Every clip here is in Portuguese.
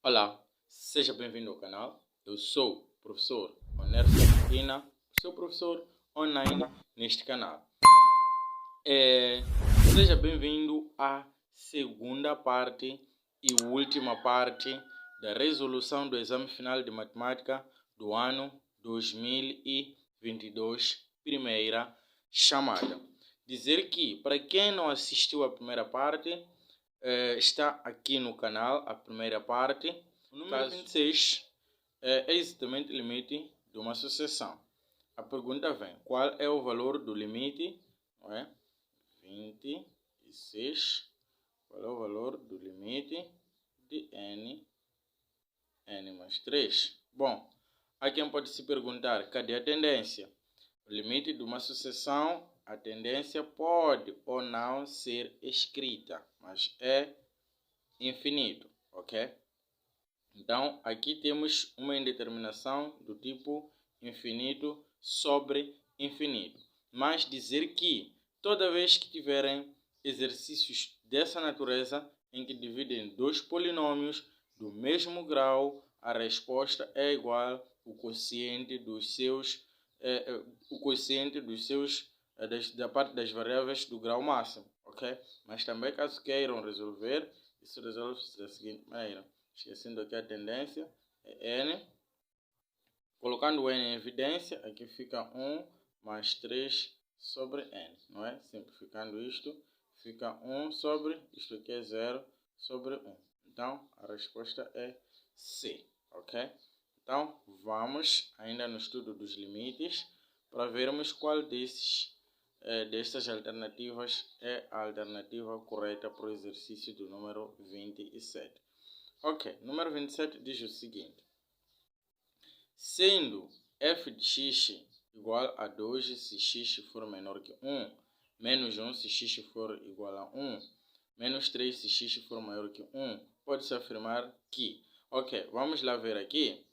Olá, seja bem-vindo ao canal. Eu sou o professor Onerso Pequena, seu professor online neste canal. Seja bem-vindo à segunda parte e última parte da resolução do exame final de matemática do ano 2022, primeira chamada. Dizer que, para quem não assistiu à primeira parte, está aqui no canal a primeira parte. O número 26 é exatamente o limite de uma sucessão. A pergunta vem: qual é o valor do limite? Não é? 26. Qual é o valor do limite de n mais 3? Bom, há quem pode se perguntar: cadê a tendência? O limite de uma sucessão, a tendência pode ou não ser escrita, mas é infinito, ok? Então, aqui temos uma indeterminação do tipo infinito sobre infinito. Mas dizer que toda vez que tiverem exercícios dessa natureza, em que dividem dois polinômios do mesmo grau, a resposta é igual ao quociente dos seus, da parte das variáveis do grau máximo, ok? Mas também, caso queiram resolver, isso resolve-se da seguinte maneira. Esquecendo aqui a tendência, é n. Colocando o n em evidência, aqui fica 1 mais 3 sobre n, não é? Simplificando isto, fica 1 sobre, isto aqui é 0 sobre 1. Então, a resposta é C, ok? Então, vamos ainda no estudo dos limites para vermos qual destas alternativas é a alternativa correta para o exercício do número 27. Ok, número 27 diz o seguinte: sendo f de x igual a 2 se x for menor que 1, menos 1 se x for igual a 1, menos 3 se x for maior que 1, pode-se afirmar que, ok, vamos lá ver aqui,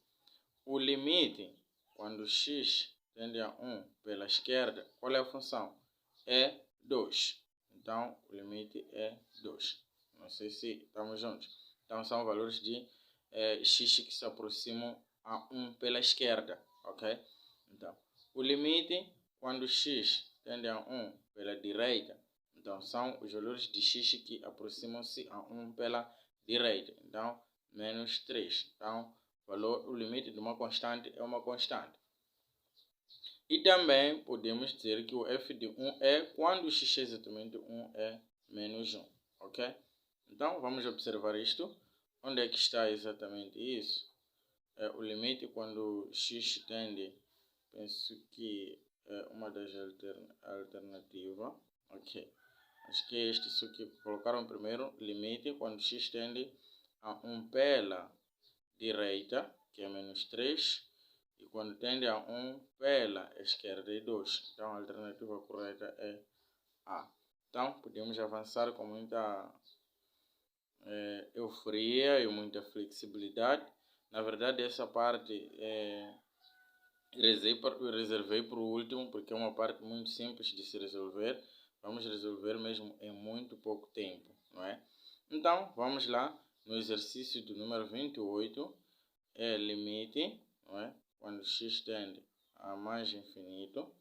o limite, quando x tende a 1 pela esquerda, qual é a função? É 2. Então, o limite é 2. Não sei se estamos juntos. Então, são valores de x que se aproximam a 1 pela esquerda, ok? Então, o limite, quando x tende a 1 pela direita, então, são os valores de x que aproximam-se a 1 pela direita. Então, menos 3. Então, o limite de uma constante é uma constante. E também podemos dizer que o f de 1 é quando x é exatamente 1 é menos 1, ok? Então, vamos observar isto. Onde é que está exatamente isso? O limite quando x tende, penso que é uma das alternativas, ok? Acho que é este, isso que colocaram primeiro, limite quando x tende a 1 pela direita, que é menos 3, e quando tende a 1 pela esquerda é 2. Então, a alternativa correta é A. Então, podemos avançar com muita euforia e muita flexibilidade. Na verdade, essa parte reservei para o último, porque é uma parte muito simples de se resolver. Vamos resolver mesmo em muito pouco tempo, não é? Então, vamos lá no exercício do número 28, é limite, não é? Quando x tende a mais infinito,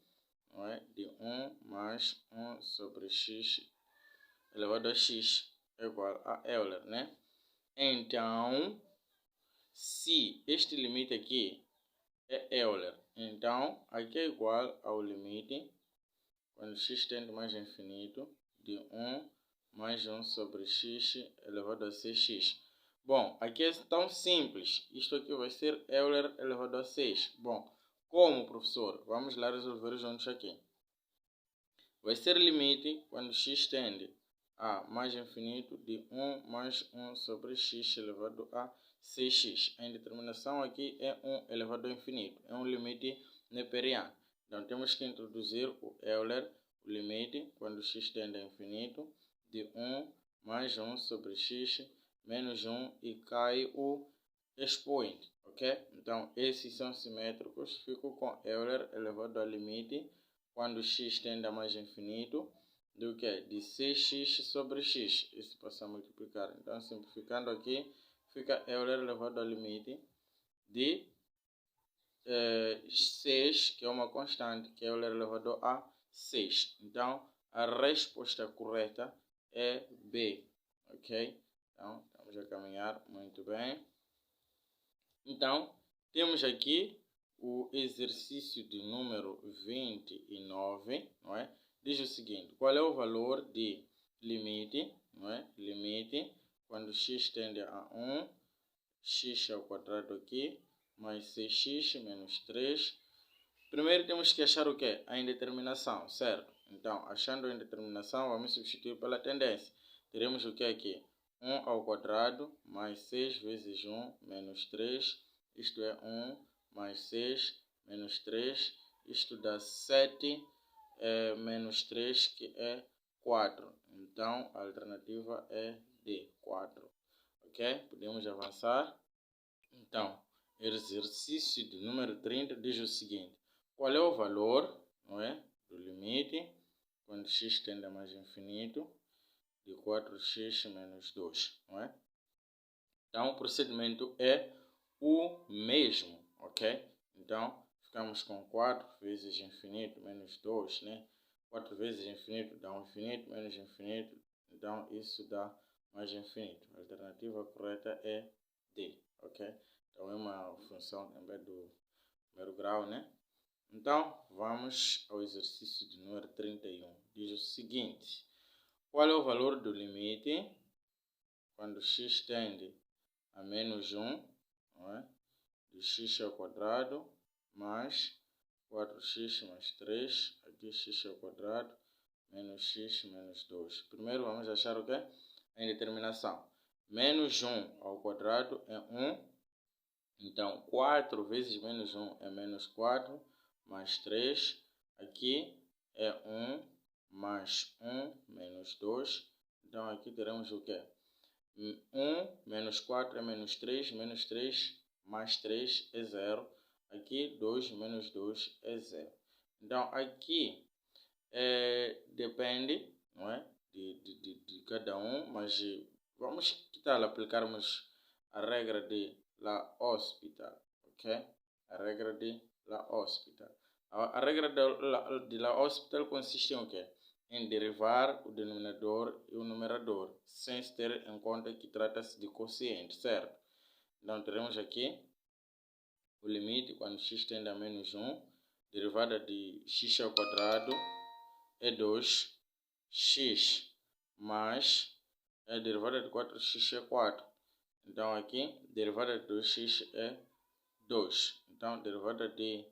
não é? De 1 mais 1 sobre x elevado a x é igual a Euler, né? Então, se este limite aqui é Euler, então aqui é igual ao limite, quando x tende mais a infinito, de 1 mais 1 sobre x elevado a 6x. Bom, aqui é tão simples. Isto aqui vai ser Euler elevado a 6. Bom, como, professor? Vamos lá resolver juntos aqui. Vai ser limite quando x tende a mais infinito de 1 mais 1 sobre x elevado a 6x. A indeterminação aqui é 1 elevado a infinito. É um limite neperiano. Então, temos que introduzir o Euler, o limite, quando x tende a infinito, de 1 mais 1 sobre x menos 1 e cai o expoente, ok? Então, esses são simétricos. Fico com Euler elevado ao limite, quando x tende a mais infinito, do que? De 6x sobre x. Isso passa a multiplicar. Então, simplificando aqui, fica Euler elevado ao limite de 6, que é uma constante, que é Euler elevado a 6. Então, a resposta correta é B, ok? Então, estamos a caminhar muito bem. Então, temos aqui o exercício de número 29, não é? Diz o seguinte: qual é o valor de limite, não é? Limite, quando x tende a 1, x ao quadrado aqui, mais 6x menos 3. Primeiro temos que achar o quê? A indeterminação, certo? Então, achando a indeterminação, vamos substituir pela tendência. Teremos o que aqui? 1 ao quadrado mais 6 vezes 1 menos 3. Isto é 1 mais 6 menos 3. Isto dá 7 menos 3, que é 4. Então, a alternativa é D, 4. Ok? Podemos avançar. Então, exercício de número 30 diz o seguinte: qual é o valor, não é, do limite, quando x tende a mais infinito, de 4x menos 2, não é? Então, o procedimento é o mesmo, ok? Então, ficamos com 4 vezes infinito menos 2, né? 4 vezes infinito dá um infinito, menos infinito, então isso dá mais infinito. A alternativa correta é D, ok? Então, é uma função também do primeiro grau, né? Então, vamos ao exercício de número 31. Diz o seguinte: qual é o valor do limite quando x tende a menos 1, não é? De x ao quadrado mais 4x mais 3, aqui x ao quadrado, menos x menos 2. Primeiro vamos achar o quê? A indeterminação. Menos 1 ao quadrado é 1. Então, 4 vezes menos 1 é menos 4, mais 3. Aqui é 1, mais 1, menos 2. Então, aqui teremos o quê? 1 menos 4 é menos 3 mais 3 é 0. Aqui 2 menos 2 é 0. Então aqui depende, não é, de cada um, mas vamos, que tal aplicarmos a regra de L'Hospital, ok? A regra de L'Hospital. A regra de L'Hospital consiste em o quê? Em derivar o denominador e o numerador, sem se ter em conta que trata-se de quociente, certo? Então, teremos aqui o limite quando x tende a menos 1, derivada de x ao quadrado é 2, x mais a derivada de 4x é 4. Então, aqui, derivada de 2x é 2. Então, derivada de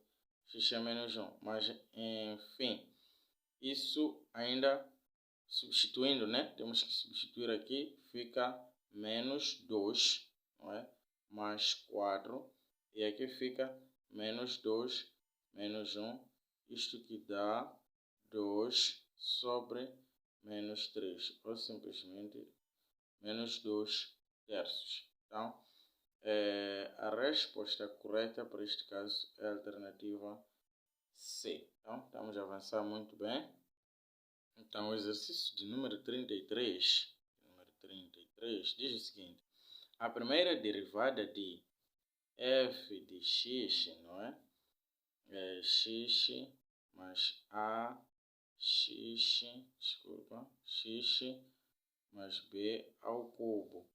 x é menos 1. Mas, enfim, isso ainda substituindo, né? Temos que substituir aqui, fica menos 2, não é? Mais 4. E aqui fica menos 2, menos 1. Isto que dá 2 sobre menos 3. Ou simplesmente menos 2 terços. Então, a resposta correta para este caso é a alternativa C. Então, estamos a avançar muito bem. Então, o exercício de número 33 diz o seguinte: a primeira derivada de f de x, não é? É x mais a x, x mais b ao cubo.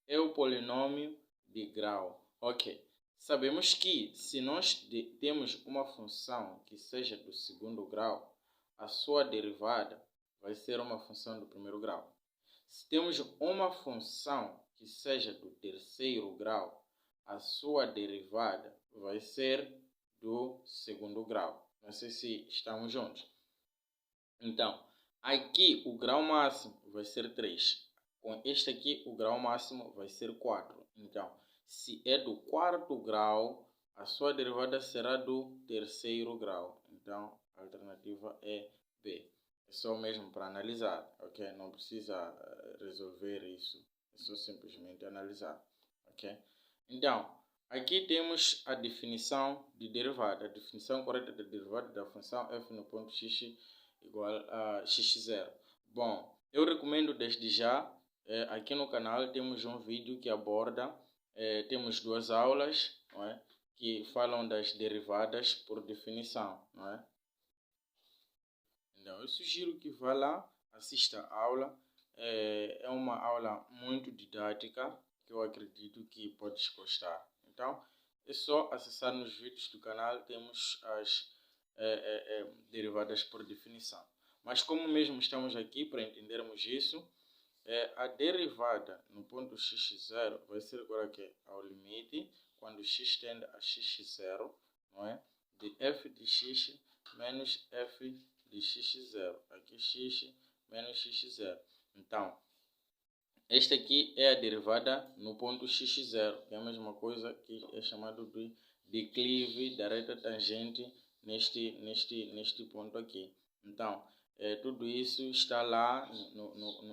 É o polinômio de grau. Ok. Sabemos que se nós temos uma função que seja do segundo grau, a sua derivada vai ser uma função do primeiro grau. Se temos uma função que seja do terceiro grau, a sua derivada vai ser do segundo grau. Não sei se estamos juntos. Então, aqui o grau máximo vai ser 3. Com este aqui, o grau máximo vai ser 4. Então, se é do quarto grau, a sua derivada será do terceiro grau. Então, a alternativa é B. É só mesmo para analisar, ok? Não precisa resolver isso. É só simplesmente analisar, ok? Então, aqui temos a definição de derivada. A definição correta da derivada da função f no ponto x igual a x0. Bom, eu recomendo desde já, aqui no canal temos um vídeo que aborda temos duas aulas, não é, que falam das derivadas por definição, não é? Então, eu sugiro que vá lá, assista a aula. É uma aula muito didática que eu acredito que podes gostar. Então, é só acessar nos vídeos do canal, temos as derivadas por definição. Mas como mesmo estamos aqui para entendermos isso, a derivada no ponto x0 vai ser igual a quê? Ao limite, quando x tende a x0, não é? De f de x menos f de x0. Aqui x menos x0. Então, esta aqui é a derivada no ponto x0, que é a mesma coisa que é chamado de declive da reta tangente neste ponto aqui. Então, tudo isso está lá,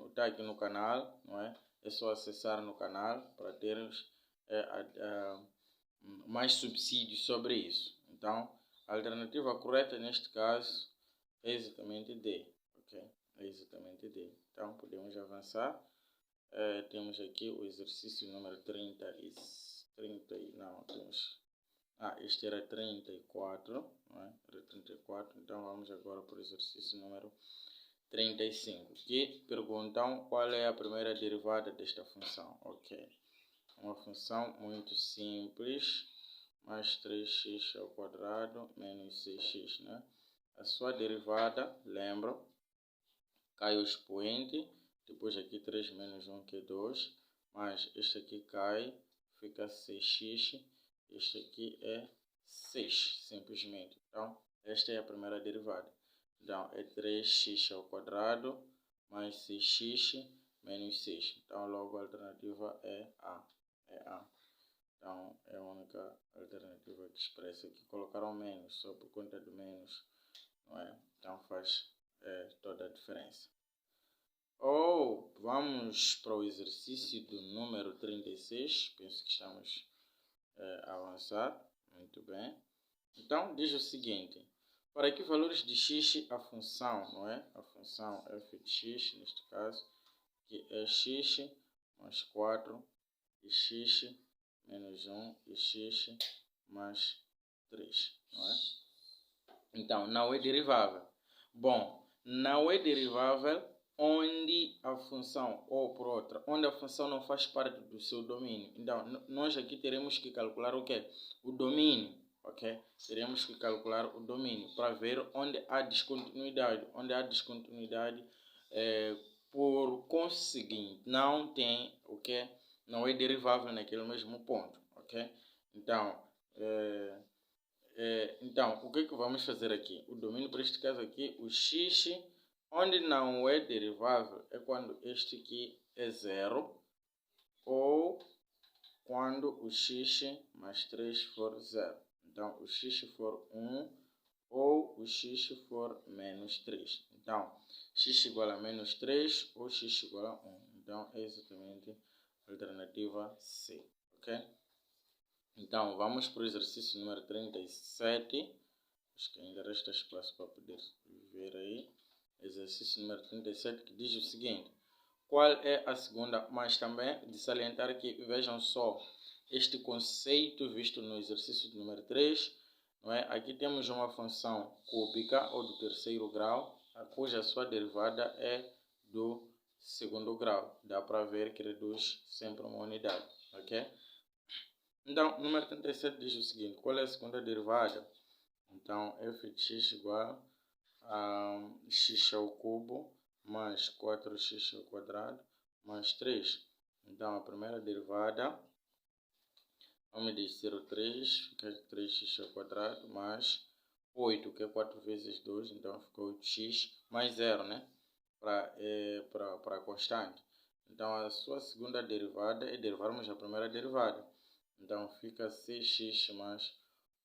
está aqui no canal, não é? É só acessar no canal para termos mais subsídios sobre isso. Então, a alternativa correta neste caso é exatamente D, ok? É exatamente D. Então, podemos avançar. Temos aqui o exercício número este era 34, não é? Era 34, então vamos agora para o exercício número 35, que perguntam qual é a primeira derivada desta função. Ok, uma função muito simples, mais 3x ao quadrado menos 6x, né? A sua derivada, lembra, cai o expoente, depois aqui 3 menos 1 que é 2, mas este aqui cai, fica 6x, este aqui é 6, simplesmente. Então, esta é a primeira derivada. Então, é 3x ao quadrado mais 6x menos 6. Então, logo a alternativa é A. Então, é a única alternativa que expressa aqui. Colocaram menos, só por conta do menos, não é? Então, faz toda a diferença. Vamos para o exercício do número 36. Penso que estamos a avançar. Muito bem. Então, diz o seguinte. Para que valores de x a função, não é? A função f de x, neste caso, que é x mais 4 e x menos 1 e x mais 3, não é? Então, não é derivável. Bom, não é derivável onde a função, ou por outra, onde a função não faz parte do seu domínio. Então, nós aqui teremos que calcular o quê? O domínio, ok? Teremos que calcular o domínio para ver onde há descontinuidade. Onde há descontinuidade, por conseguinte, não tem o quê? Não é derivável naquele mesmo ponto, ok? Então, o que vamos fazer aqui? O domínio, para este caso aqui, o x, onde não é derivável, é quando este aqui é 0, ou quando o x mais 3 for 0. Então, o x for 1, ou o x for menos 3. Então, x igual a menos 3, ou x igual a 1. Então, é exatamente a alternativa C, ok? Então, vamos para o exercício número 37. Acho que ainda resta espaço para poder ver aí. Exercício número 37, que diz o seguinte. Qual é a segunda? Mas também de salientar que, vejam só, este conceito visto no exercício número 3, não é? Aqui temos uma função cúbica ou do terceiro grau, cuja sua derivada é do segundo grau. Dá para ver que reduz sempre uma unidade, ok? Então, número 37 diz o seguinte, qual é a segunda derivada? Então, f de x igual a x ao cubo mais 4x ao quadrado mais 3. Então, a primeira derivada, vamos dizer o 3, fica 3x ao quadrado mais 8, que é 4 vezes 2, então ficou 8x mais 0, né? Para a constante. Então, a sua segunda derivada é derivarmos a primeira derivada. Então, fica 6x mais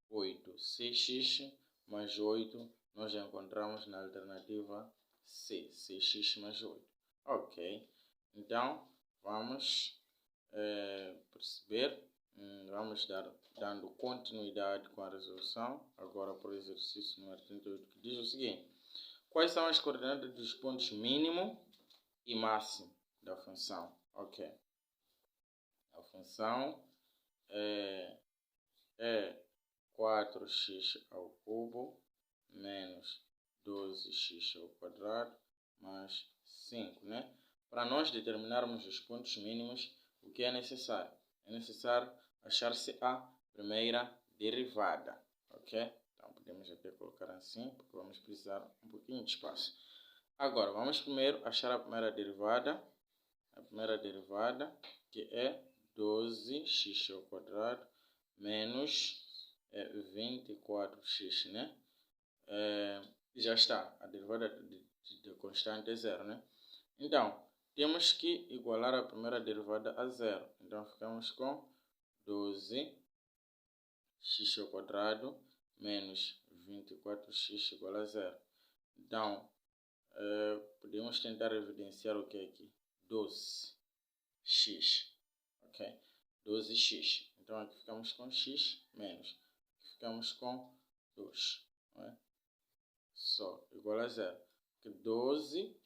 8. 6x mais 8, nós já encontramos na alternativa C. 6x mais 8. Ok. Então, vamos perceber. Vamos dando continuidade com a resolução. Agora para o exercício número 38, que diz o seguinte. Quais são as coordenadas dos pontos mínimo e máximo da função? Ok. A função é 4x ao cubo menos 12x ao quadrado mais 5, né? Para nós determinarmos os pontos mínimos, o que é necessário? É necessário achar-se a primeira derivada, ok? Então podemos até colocar assim, porque vamos precisar um pouquinho de espaço. Agora, vamos primeiro achar a primeira derivada. A primeira derivada, que é 12x ao quadrado menos 24x, né? Já está, a derivada de constante é zero, né? Então, temos que igualar a primeira derivada a zero. Então, ficamos com 12x ao quadrado menos 24x igual a zero. Então, podemos tentar evidenciar o que é aqui? 12x, ok? 12x. Então, aqui ficamos com x menos. Aqui ficamos com 2, não é? Só igual a zero. Porque 12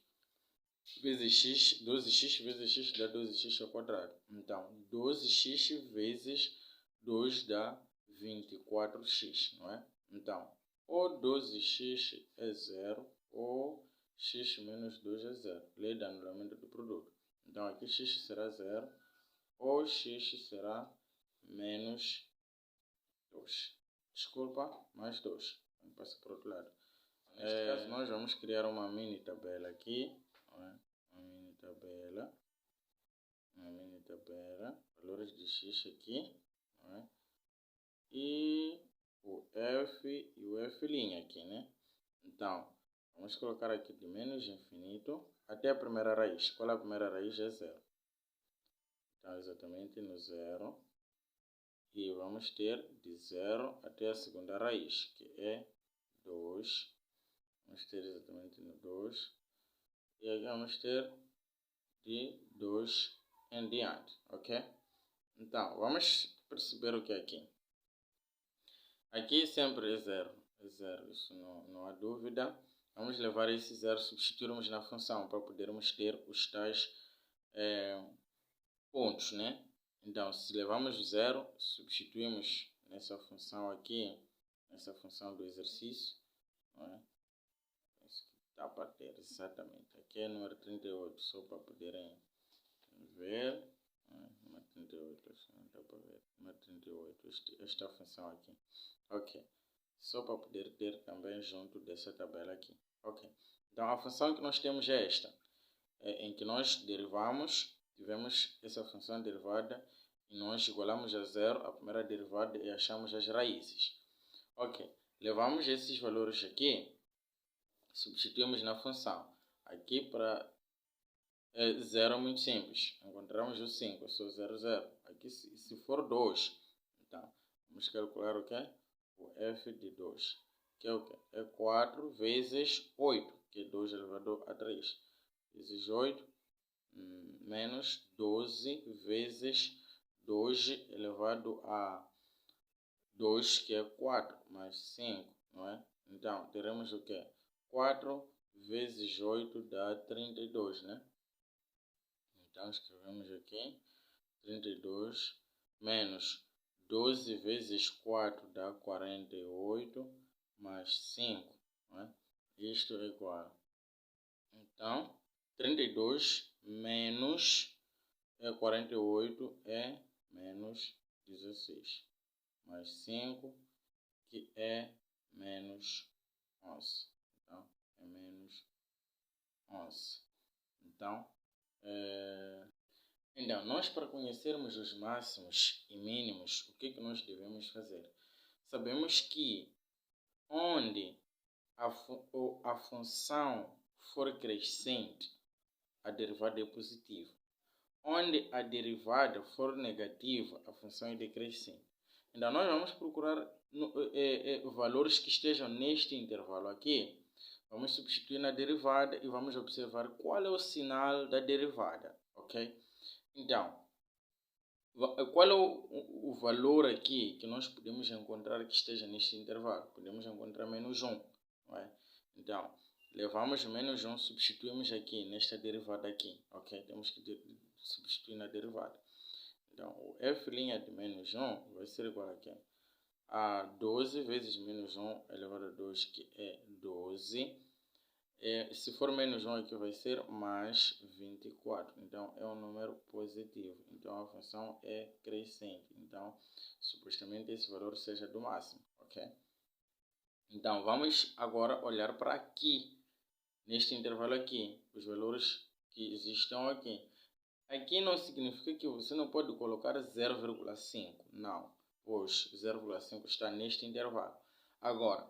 vezes x, 12x vezes x dá 12x ao quadrado. Então, 12x vezes 2 dá 24x, não é? Então, ou 12x é zero, ou x menos 2 é zero. Lei de anulamento do produto. Então, aqui x será zero, ou x será menos 2. Desculpa, mais 2. Vamos passar para o outro lado. Neste caso, nós vamos criar uma mini tabela aqui. Uma mini tabela. Valores de x aqui. E o f e o f' aqui, né? Então, vamos colocar aqui de menos infinito até a primeira raiz. Qual é a primeira raiz? É zero. Então, exatamente no zero. E vamos ter de 0 até a segunda raiz, que é 2. Vamos ter exatamente no 2. E aqui vamos ter de 2 em diante, ok? Então, vamos perceber o que é aqui. Aqui sempre é 0. É 0, isso não há dúvida. Vamos levar esse 0, substituirmos na função para podermos ter os tais pontos, né? Então, se levarmos 0, substituímos nessa função aqui, nessa função do exercício, não é? Isso que dá para ter, exatamente. Aqui é número 38, só para poderem ver. Número 38, não dá para ver. Número 38, esta função aqui. Ok. Só para poder ter também junto dessa tabela aqui. Ok. Então, a função que nós temos é esta. Em que nós derivamos, tivemos essa função derivada e nós igualamos a zero a primeira derivada e achamos as raízes. Ok, levamos esses valores aqui, substituímos na função. Aqui para zero é muito simples, encontramos o 5, é só 0, 0. Aqui se for 2, então vamos calcular o que? O f de 2, que é o que? É 4 vezes 8, que é 2 elevado a 3. Vezes 8, menos 12 vezes 2 elevado a 2, que é 4, mais 5, não é? Então, teremos o que? 4 vezes 8 dá 32, né? Então, escrevemos aqui 32, menos 12 vezes 4 dá 48, mais 5, não é? Isto é igual. Então, 32 menos 48 é menos 16. Mais 5, que é menos 11. Então, é menos 11. Então, nós para conhecermos os máximos e mínimos, o que nós devemos fazer? Sabemos que onde a função for crescente, a derivada é positiva. Onde a derivada for negativa, a função é decrescente. Então, nós vamos procurar valores que estejam neste intervalo aqui. Vamos substituir na derivada e vamos observar qual é o sinal da derivada, ok? Então, qual é o valor aqui que nós podemos encontrar que esteja neste intervalo? Podemos encontrar menos 1, não é? Então, levamos menos 1, substituímos aqui nesta derivada aqui, ok? Temos que substituir na derivada. Então, o f' de menos 1 vai ser igual a quê? a 12 vezes menos 1 elevado a 2, que é 12. Se for menos 1 aqui vai ser mais 24. Então, é um número positivo. Então, a função é crescente. Então, supostamente esse valor seja do máximo, ok? Então, vamos agora olhar para aqui, neste intervalo aqui, os valores que existem aqui. Aqui não significa que você não pode colocar 0,5, não, pois 0,5 está neste intervalo. Agora,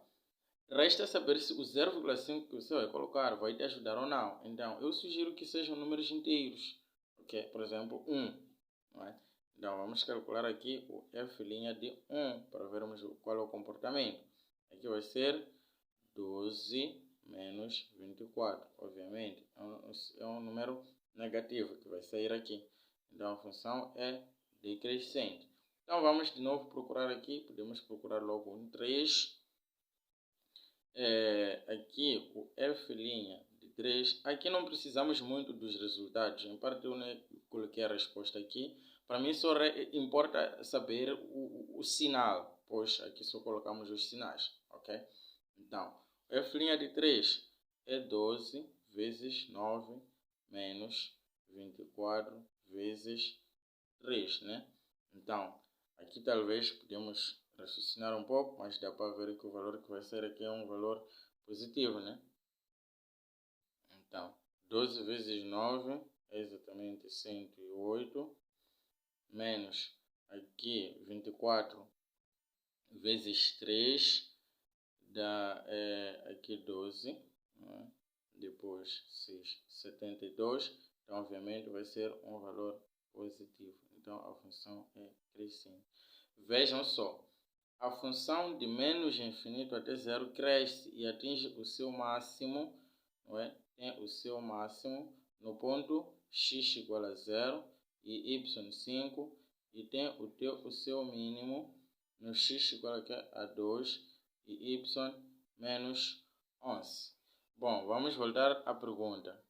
resta saber se o 0,5 que você vai colocar vai te ajudar ou não. Então, eu sugiro que sejam números inteiros, ok? Por exemplo, 1, não é? Então, vamos calcular aqui o f' de 1 para vermos qual é o comportamento. Aqui vai ser 12 menos 24, obviamente, é um número negativo que vai sair aqui. Então, a função é decrescente. Então, vamos de novo procurar aqui, podemos procurar logo um 3. Aqui o f' de 3, aqui não precisamos muito dos resultados, em parte eu coloquei a resposta aqui. Para mim só importa saber o sinal, pois aqui só colocamos os sinais, ok? Então, f' de 3 é 12 vezes 9 menos 24 vezes 3, né? Então, aqui talvez podemos raciocinar um pouco, mas dá para ver que o valor que vai ser aqui é um valor positivo, né? Então, 12 vezes 9 é exatamente 108, menos aqui 24 vezes 3 dá aqui 12, né? Depois 6, 72, então obviamente vai ser um valor positivo. Então a função é crescente. Vejam só, a função de menos infinito até zero cresce e atinge o seu máximo, não é? Tem o seu máximo no ponto x igual a 0 e y 5, e tem o seu mínimo no x igual a 2 e y menos 11. Bom, vamos voltar à pergunta.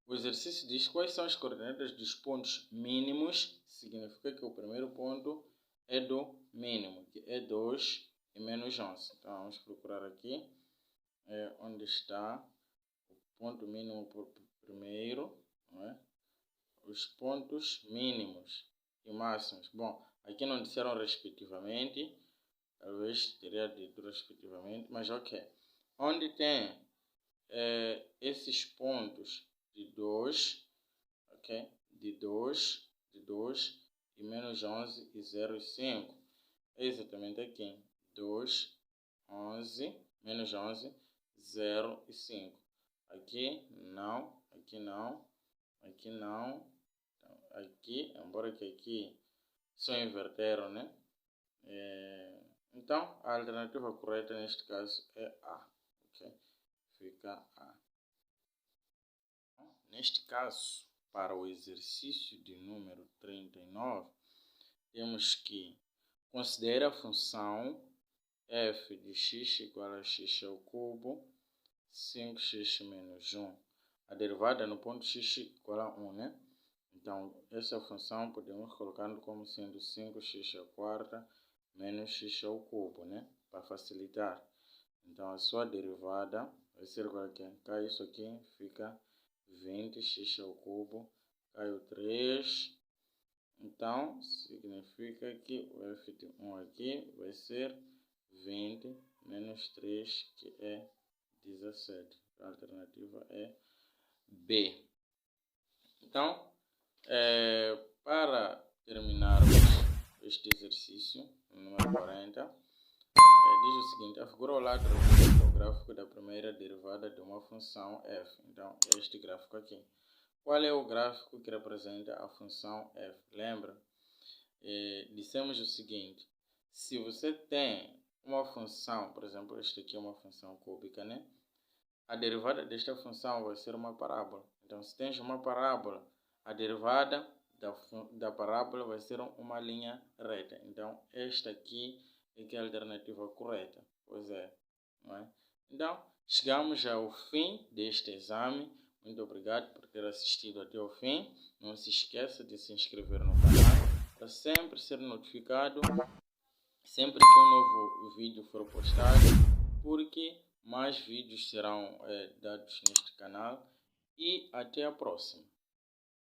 O exercício diz quais são as coordenadas dos pontos mínimos, significa que o primeiro ponto é do mínimo, que é 2 e menos 11. Então, vamos procurar aqui onde está o ponto mínimo por primeiro, não é? Os pontos mínimos e máximos. Bom, aqui não disseram respectivamente, talvez teria dito respectivamente, mas ok. Onde tem esses pontos de 2, ok? De 2 e menos 11 e 0 e 5. É exatamente aqui. 2, 11, menos 11, 0 e 5. Aqui não, aqui não, aqui não. Então, aqui, embora que aqui só inverteram, né? Então, a alternativa correta neste caso é A. Ok? Fica A. Neste caso, para o exercício de número 39, temos que considerar a função f de x igual a x ao cubo, 5x menos 1. A derivada no ponto x igual a 1, né? Então, essa função podemos colocar como sendo 5x à quarta menos x ao cubo, né? Para facilitar. Então, a sua derivada vai ser igual a quê? Cai isso aqui, fica 20x ao cubo, cai o 3. Então, significa que o f de 1 aqui vai ser 20 menos 3, que é 17. A alternativa é B. Então, para terminarmos este exercício, número 40, diz o seguinte: a figura ao lado representa o gráfico da primeira derivada de uma função f. Então, este gráfico aqui. Qual é o gráfico que representa a função f? Lembra? Dissemos o seguinte: se você tem uma função, por exemplo, esta aqui é uma função cúbica, né? A derivada desta função vai ser uma parábola. Então, se tens uma parábola, a derivada da parábola vai ser uma linha reta. Então, esta aqui é que é a alternativa correta. Pois é, não é? Então, chegamos ao fim deste exame. Muito obrigado por ter assistido até o fim. Não se esqueça de se inscrever no canal para sempre ser notificado sempre que um novo vídeo for postado, porque mais vídeos serão dados neste canal. E até a próxima.